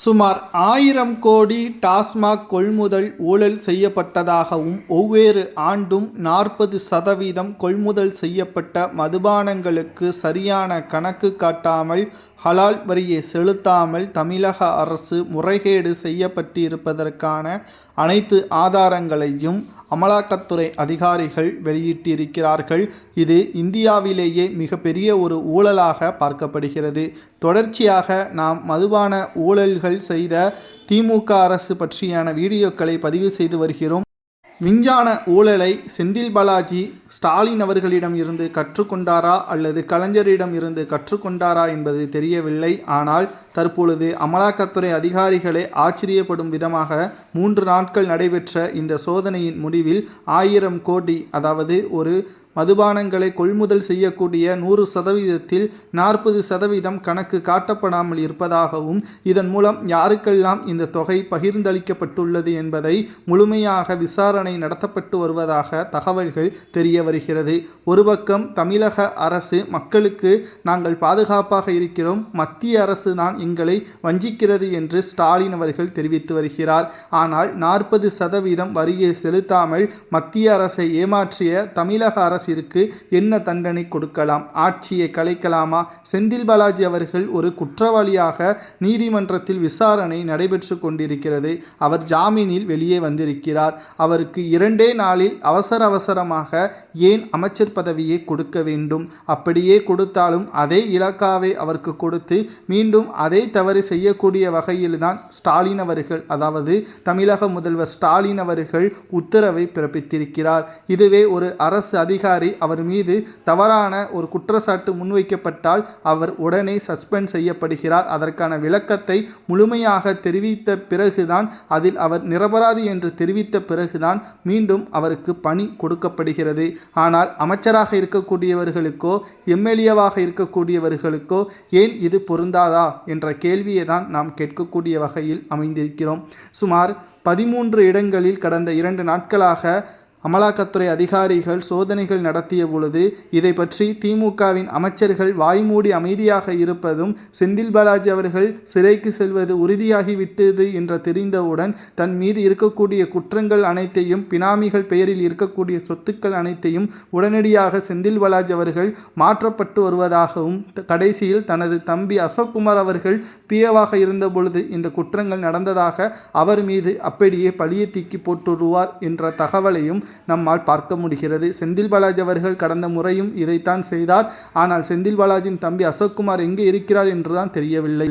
சுமார் 1000 கோடி டாஸ்மாக் கொள்முதல் ஊழல் செய்யப்பட்டதாகவும் ஒவ்வொரு ஆண்டும் 40% கொள்முதல் செய்யப்பட்ட மதுபானங்களுக்கு சரியான கணக்கு காட்டாமல் ஹலால் வரியை செலுத்தாமல் தமிழக அரசு முறைகேடு செய்யப்பட்டிருப்பதற்கான அனைத்து ஆதாரங்களையும் அமலாக்கத்துறை அதிகாரிகள் வெளியிட்டிருக்கிறார்கள். இது இந்தியாவிலேயே மிகப்பெரிய ஒரு ஊழலாக பார்க்கப்படுகிறது. தொடர்ச்சியாக நாம் மதுபான ஊழல்கள் செய்த திமுக அரசு பற்றியான வீடியோக்களை பதிவு செய்து வருகிறோம். விஞ்ஞான ஊழலை செந்தில் பாலாஜி ஸ்டாலின் அவர்களிடம் இருந்து கற்றுக்கொண்டாரா அல்லது கலைஞரிடம் இருந்து கற்றுக்கொண்டாரா என்பது தெரியவில்லை. ஆனால் தற்பொழுது அமலாக்கத்துறை அதிகாரிகளை ஆச்சரியப்படும் விதமாக 3 நாட்கள் நடைபெற்ற இந்த சோதனையின் முடிவில் 1000 கோடி, அதாவது ஒரு மதுபானங்களை கொள்முதல் செய்யக்கூடிய 100%த்தில் 40% கணக்கு காட்டப்படாமல் இருப்பதாகவும், இதன் மூலம் யாருக்கெல்லாம் இந்த தொகை பகிர்ந்தளிக்கப்பட்டுள்ளது என்பதை முழுமையாக விசாரணை நடத்தப்பட்டு வருவதாக தகவல்கள் தெரிய வருகிறது. ஒரு பக்கம் தமிழக அரசு மக்களுக்கு நாங்கள் பாதுகாப்பாக இருக்கிறோம், மத்திய அரசு தான் எங்களை வஞ்சிக்கிறது என்று ஸ்டாலின் அவர்கள் தெரிவித்து வருகிறார். ஆனால் 40% வரியை செலுத்தாமல் மத்திய அரசை ஏமாற்றிய தமிழக அரசு என்ன தண்டனை கொடுக்கலாம்? ஆட்சியை கலைக்கலாமா? செந்தில் பாலாஜி அவர்கள் ஒரு குற்றவாளியாக நீதிமன்றத்தில் விசாரணை நடைபெற்று கொண்டிருக்கிறது. அவர் ஜாமீனில் வெளியே வந்திருக்கிறார். அவருக்கு 2 நாளில் அவசரமாக ஏன் அமைச்சர் பதவியை கொடுக்க வேண்டும்? அப்படியே கொடுத்தாலும் அதே இலாக்காவை அவருக்கு கொடுத்து மீண்டும் அதே தவறு செய்யக்கூடிய வகையில்தான் ஸ்டாலின் அவர்கள், அதாவது தமிழக முதல்வர் ஸ்டாலின் அவர்கள் உத்தரவை பிறப்பித்திருக்கிறார். இதுவே ஒரு அரசு அதிகாரி அவர் மீது தவறான ஒரு குற்றச்சாட்டு முன்வைக்கப்பட்டால் அவர் உடனே சஸ்பெண்ட் செய்யப்படுகிறார். அதற்கான விளக்கத்தை முழுமையாக தெரிவித்த பிறகுதான், அதில் அவர் நிரபராதி என்று தெரிவித்த பிறகுதான் மீண்டும் அவருக்கு பணி கொடுக்கப்படுகிறது. ஆனால் அமைச்சராக இருக்கக்கூடியவர்களுக்கோ எம்எல்ஏவாக இருக்கக்கூடியவர்களுக்கோ ஏன் இது பொருந்தாதா என்ற கேள்வியை தான் நாம் கேட்கக்கூடிய வகையில் அமைந்திருக்கிறோம். சுமார் 13 இடங்களில் கடந்த 2 நாட்களாக அமலாக்கத்துறை அதிகாரிகள் சோதனைகள் நடத்திய பொழுது இதை பற்றி திமுகவின் அமைச்சர்கள் வாய்மூடி அமைதியாக இருப்பதும், செந்தில் பாலாஜி அவர்கள் சிறைக்கு செல்வது உறுதியாகிவிட்டது என்று தெரிந்தவுடன் தன் மீது இருக்கக்கூடிய குற்றங்கள் அனைத்தையும், பினாமிகள் பெயரில் இருக்கக்கூடிய சொத்துக்கள் அனைத்தையும் உடனடியாக செந்தில் பாலாஜி அவர்கள் மாற்றப்பட்டு வருவதாகவும், கடைசியில் தனது தம்பி அசோக்குமார் அவர்கள் பிஏவாக இருந்த பொழுது இந்த குற்றங்கள் நடந்ததாக அவர் மீது அப்படியே பழியை தூக்கி போட்டுருவார் என்ற தகவலையும் நம்மால் பார்க்க முடிகிறது. செந்தில் பாலாஜி அவர்கள் கடந்த முறையும் இதைத்தான் செய்தார். ஆனால் செந்தில் பாலாஜியின் தம்பி அசோக்குமார் எங்கே இருக்கிறார் என்றுதான் தெரியவில்லை.